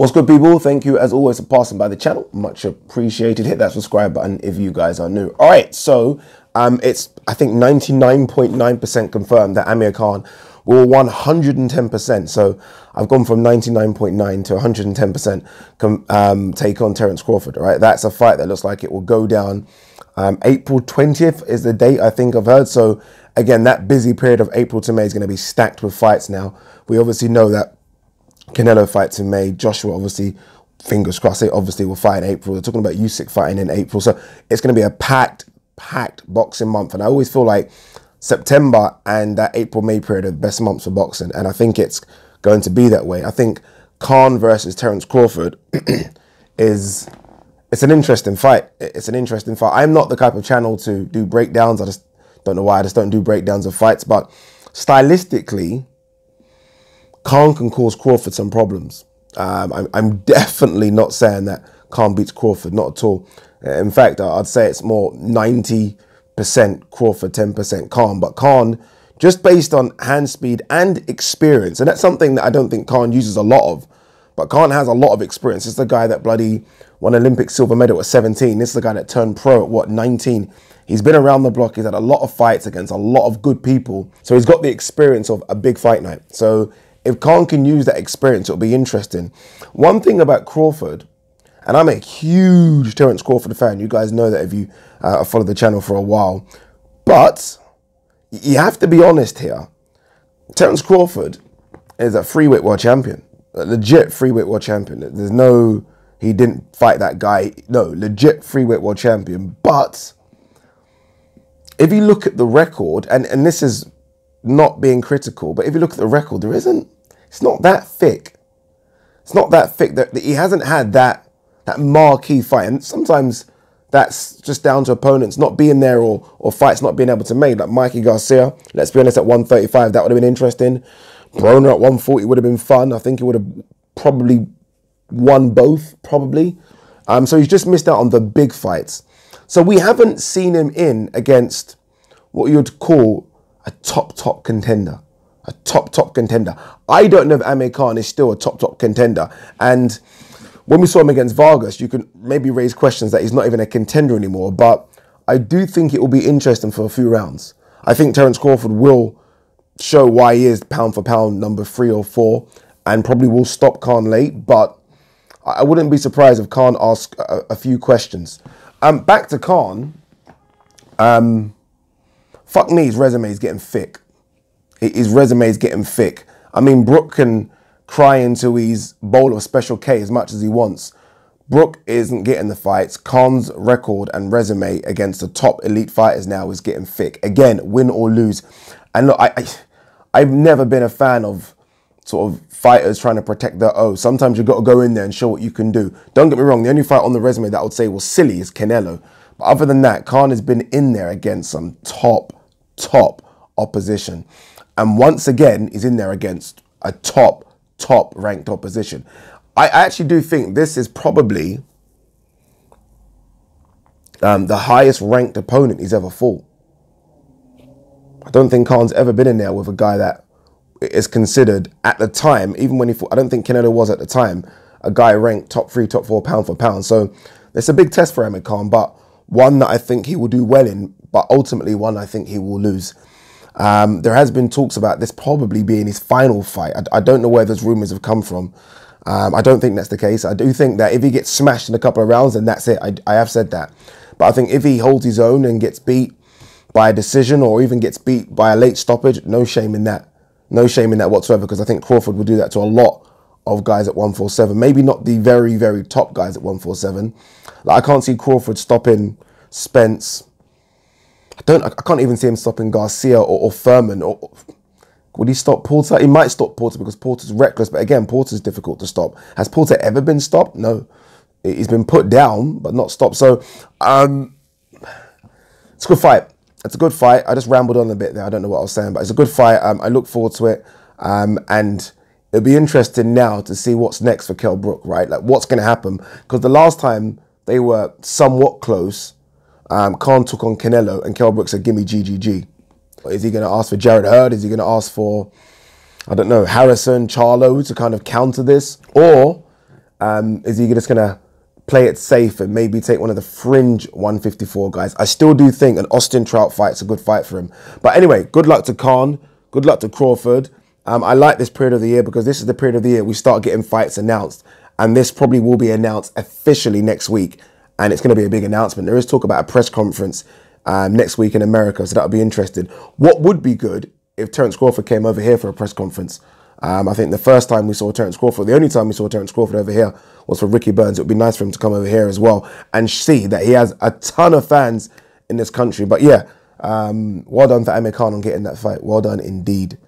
What's good, people? Thank you as always for passing by the channel. Much appreciated. Hit that subscribe button if you guys are new. All right, so it's I think 99.9% confirmed that Amir Khan will 110%. So I've gone from 99.9 to 110% take on Terence Crawford. All right, that's a fight that looks like it will go down. April 20th is the date I think I've heard. So again, that busy period of April to May is going to be stacked with fights now. We obviously know that Canelo fights in May. Joshua, obviously, fingers crossed, they obviously will fight in April. They're talking about Usyk fighting in April. So it's going to be a packed boxing month. And I always feel like September and that April-May period are the best months for boxing. And I think it's going to be that way. I think Khan versus Terence Crawford it's an interesting fight. It's an interesting fight. I'm not the type of channel to do breakdowns. I just don't know why. I just don't do breakdowns of fights. But stylistically, Khan can cause Crawford some problems. I'm definitely not saying that Khan beats Crawford, not at all. In fact, I'd say it's more 90% Crawford, 10% Khan. But Khan, just based on hand speed and experience, and that's something that I don't think Khan uses a lot of, but Khan has a lot of experience. This is the guy that bloody won Olympic silver medal at 17. This is the guy that turned pro at, what, 19? He's been around the block. He's had a lot of fights against a lot of good people. So he's got the experience of a big fight night. So if Khan can use that experience, it'll be interesting. One thing about Crawford, and I'm a huge Terence Crawford fan. You guys know that if you followed the channel for a while. But you have to be honest here. Terence Crawford is a freeweight world champion. A legit freeweight world champion. There's no, he didn't fight that guy. No, legit freeweight world champion. But if you look at the record, and this is not being critical, but if you look at the record, it's not that thick. It's not that thick. That he hasn't had that marquee fight. And sometimes that's just down to opponents not being there or fights not being able to make. Like Mikey Garcia, let's be honest, at 135, that would have been interesting. Broner at 140 would have been fun. I think he would have probably won both, probably. So he's just missed out on the big fights. So we haven't seen him in against what you'd call a top contender. A top contender. I don't know if Amir Khan is still a top contender. And when we saw him against Vargas, you can maybe raise questions that he's not even a contender anymore. But I do think it will be interesting for a few rounds. I think Terence Crawford will show why he is pound for pound number 3 or 4 and probably will stop Khan late. But I wouldn't be surprised if Khan asks a few questions. Back to Khan. Fuck me, his resume is getting thick. His resume is getting thick. I mean, Brook can cry into his bowl of Special K as much as he wants. Brook isn't getting the fights. Khan's record and resume against the top elite fighters now is getting thick. Again, win or lose. And look, I've never been a fan of sort of fighters trying to protect their O. Sometimes you've got to go in there and show what you can do. Don't get me wrong, the only fight on the resume that I would say was silly is Canelo. But other than that, Khan has been in there against some top opposition. And once again, he's in there against a top ranked opposition. I actually do think this is probably the highest ranked opponent he's ever fought. I don't think Khan's ever been in there with a guy that is considered at the time, even when he fought, I don't think Canelo was at the time, a guy ranked top 3, top 4 pound for pound. So it's a big test for Amir Khan, but one that I think he will do well in, but ultimately one I think he will lose. There has been talks about this probably being his final fight. I don't know where those rumors have come from. I don't think that's the case. I do think that if he gets smashed in a couple of rounds, then that's it. I have said that. But I think if he holds his own and gets beat by a decision or even gets beat by a late stoppage, no shame in that. No shame in that whatsoever, because I think Crawford will do that to a lot of guys at 147. Maybe not the very top guys at 147. Like, I can't see Crawford stopping Spence. I can't even see him stopping Garcia or Furman. Or would he stop Porter? He might stop Porter because Porter's reckless. But again, Porter's difficult to stop. Has Porter ever been stopped? No. He's been put down, but not stopped. So it's a good fight. It's a good fight. I just rambled on a bit there. I don't know what I was saying, but it's a good fight. I look forward to it. And it'll be interesting now to see what's next for Kell Brook, right? Like, what's going to happen? Because the last time they were somewhat close, Khan took on Canelo and Kell Brook said, give me GGG. Is he going to ask for Jared Hurd? Is he going to ask for, I don't know, Harrison, Charlo to kind of counter this? Or Is he just going to play it safe and maybe take one of the fringe 154 guys? I still do think an Austin Trout fight's a good fight for him. But anyway, good luck to Khan. Good luck to Crawford. I like this period of the year because this is the period of the year we start getting fights announced. And this probably will be announced officially next week. And it's going to be a big announcement. There is talk about a press conference next week in America. So that'll be interesting. What would be good if Terence Crawford came over here for a press conference? I think the first time we saw Terence Crawford, the only time we saw Terence Crawford over here was for Ricky Burns. It would be nice for him to come over here as well and see that he has a ton of fans in this country. But yeah, well done for Amir Khan on getting that fight. Well done indeed.